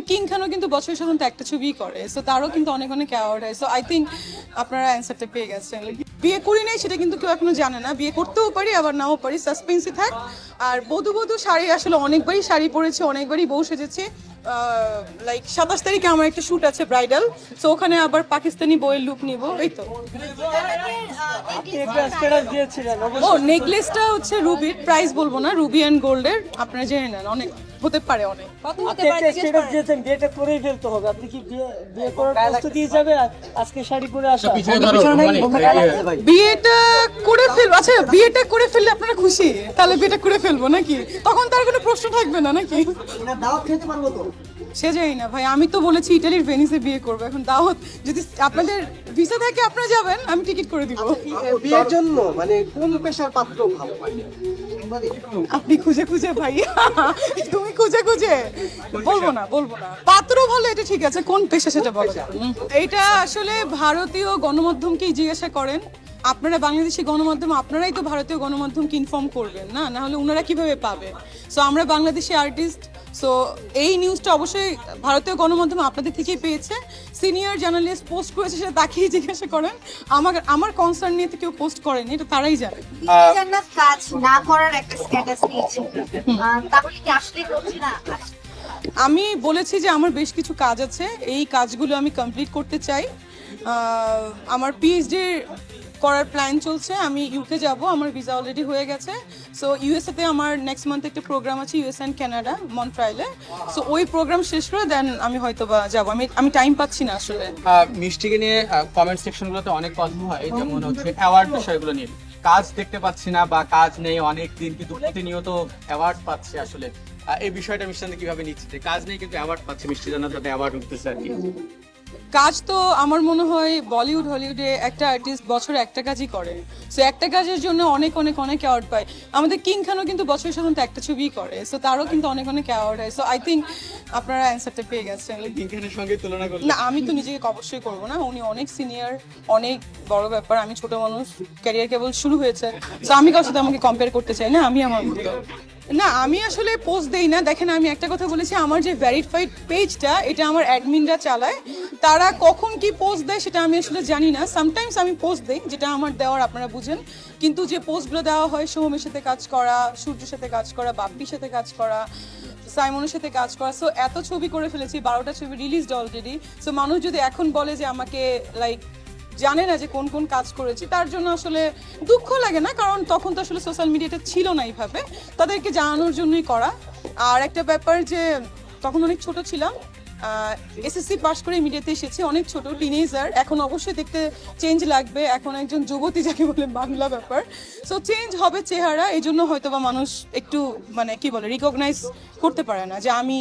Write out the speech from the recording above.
আমাদের কিং খানও কিন্তু বছরে সাধারণত একটা ছবিই করে, সো তারও কিন্তু অনেক অনেক অ্যাওয়ার্ড হয়। সো আই থিঙ্ক আপনারা অ্যান্সারটা পেয়ে গেছেন। বিয়ে করি নাই সেটা কিন্তু কেউ এখনো জানে না, বিয়ে করতেও পারি আবার নাও পারি, সাসপেন্সই থাক। আর বধূ বধূ শাড়ি আসলে অনেকবারই শাড়ি পরেছি, অনেকবারই বউ সেজেছি। লাইক 27 তারিখে আমার একটা শ্যুট আছে ব্রাইডাল, সো ওখানে আবার পাকিস্তানি বইয়ের লুক নিব, এই তো। ও নেকলেসটা হচ্ছে রুবির, প্রাইস বলবো না, রুবি অ্যান্ড গোল্ডের, আপনারা জেনে নেন, অনেক হতে পারে অনেক। বিয়েটা করে ফেলবো, আচ্ছা বিয়েটা করে ফেললে আপনারা খুশি, তাহলে বিয়েটা করে ফেলবো নাকি, তখন তার কোনো প্রশ্ন থাকবে না নাকি? সে যাই না ভাই, আমি তো বলেছি ইটালির ভেনিসে বিয়ে করবো, এখন দাওয়াত যদি আপনাদের ভিসা থাকে আপনারা যাবেন, আমি টিকিট করে দিব। বিয়ের জন্য মানে কোন পেশার পাত্র ভালো? আপনি খুঁজে খুঁজে ভাই, তুমি খুঁজে খুঁজে, বলবো না পাত্র ভালো, এটা ঠিক আছে, কোন পেশা সেটা বলো। এইটা আসলে ভারতীয় গণমাধ্যমকেই জিজ্ঞাসা করেন, আপনারা বাংলাদেশি গণমাধ্যম, আপনারাই তো ভারতীয় গণমাধ্যমকে ইনফর্ম করবেন না, না হলে ওনারা কিভাবে পাবে? সো আমরা বাংলাদেশি আর্টিস্ট, সো এই নিউজটা অবশ্যই ভারতীয় গণমাধ্যম আপনাদের থেকেই পেয়েছে। সিনিয়র জার্নালিস্ট পোস্ট করেছে, সেটা তাকেই জিজ্ঞাসা করেন, আমার কনসার্ন নিয়ে তো কেউ পোস্ট করেনি, এটা তারাই জানে। জান্নাত কাজ না করার একটা স্ট্যাটাস নিয়েছে, তাহলে কি আসলে করছে না? আমি বলেছি যে আমার বেশ কিছু কাজ আছে, এই কাজগুলো আমি কমপ্লিট করতে চাই। আমার পিএইচডি করার প্ল্যান চলছে, আমি ইউকে যাব, আমার ভিসা অলরেডি হয়ে গেছে। সো ইউএসএতে আমার নেক্সট মান্থ একটা প্রোগ্রাম আছে, ইউএস অ্যান্ড কানাডা, মন্ট্রাইলে। সো ওই প্রোগ্রাম শেষ করে দেন আমি হয়তো বা যাবো, আমি টাইম পাচ্ছি না আসলে। মিষ্টিকে নিয়ে কমেন্ট সেকশনগুলোতে অনেক কথা হয়, যেমন হচ্ছে অ্যাওয়ার্ড বিষয়গুলো নিয়ে, কাজ দেখতে পাচ্ছি না বা কাজ নেই অনেক দিন, কিন্তু প্রতিনিয়ত অ্যাওয়ার্ড পাচ্ছে। আসলে এই বিষয়টা মিষ্টি কিভাবে নিচ্ছে, যে কাজ নেই কিন্তু অ্যাওয়ার্ড পাচ্ছে, মিষ্টি জান্নাত তাতে অ্যাওয়ার্ড উঠতেছে আর কি? কাজ তো আমার মনে হয় বলিউড হলিউডে একটা আর্টিস্ট বছরে একটা কাজই করে, সো একটা কাজের জন্য অনেক অনেক অনেক অ্যাওয়ার্ড পায়। আমাদের কিং খানও কিন্তু বছরে সাধারণত একটা ছবিই করে, সো তারও কিন্তু অনেক অনেক অ্যাওয়ার্ড হয়। সো আই থিঙ্ক আপনারা অ্যান্সারটা পেয়ে গেছেন। কিং খানের সঙ্গে তুলনা করলে না, আমি তো নিজেকে অবশ্যই করবো না, উনি অনেক সিনিয়র, অনেক বড় ব্যাপার, আমি ছোট মানুষ, ক্যারিয়ার কেবল শুরু হয়েছে, সো আমি কারোর সাথে আমাকে কম্পেয়ার করতে চাই না, আমি আমার মতো। না, আমি আসলে পোস্ট দেই না, দেখেন আমি একটা কথা বলেছি, আমার যে ভেরিফাইড পেজটা, এটা আমার অ্যাডমিনরা চালায়, তারা কখন কি পোস্ট দেয় সেটা আমি আসলে জানি না। সামটাইমস আমি পোস্ট দেই যেটা আমার দেওয়ার, আপনারা বুঝেন, কিন্তু যে পোস্টগুলো দেওয়া হয়, সোহমের সাথে কাজ করা, সূর্যের সাথে কাজ করা, বাপ্পির সাথে কাজ করা, সাইমনের সাথে কাজ করা, সো এত ছবি করে ফেলেছি, 12টা ছবি রিলিজড অলরেডি। সো মানুষ যদি এখন বলে যে আমাকে লাইক জানে না যে কোন কোন কাজ করেছি, তার জন্য আসলে দুঃখ লাগে না, কারণ তখন তো আসলে সোশ্যাল মিডিয়াটা ছিল না এইভাবে, তাদেরকে জানানোর জন্যই করা। আর একটা ব্যাপার যে তখন অনেক ছোট ছিলাম, এসএসসি পাস করে মিডিয়াতে এসেছি, অনেক ছোট টিনেজার, এখন অবশ্যই দেখতে চেঞ্জ লাগবে, এখন একজন যুবতী যাকে বলে বাংলা ব্যাপার, সো চেঞ্জ হবে চেহারা, এই জন্য হয়তো বা মানুষ একটু মানে কি বলে রিকগনাইজ করতে পারে না যে আমি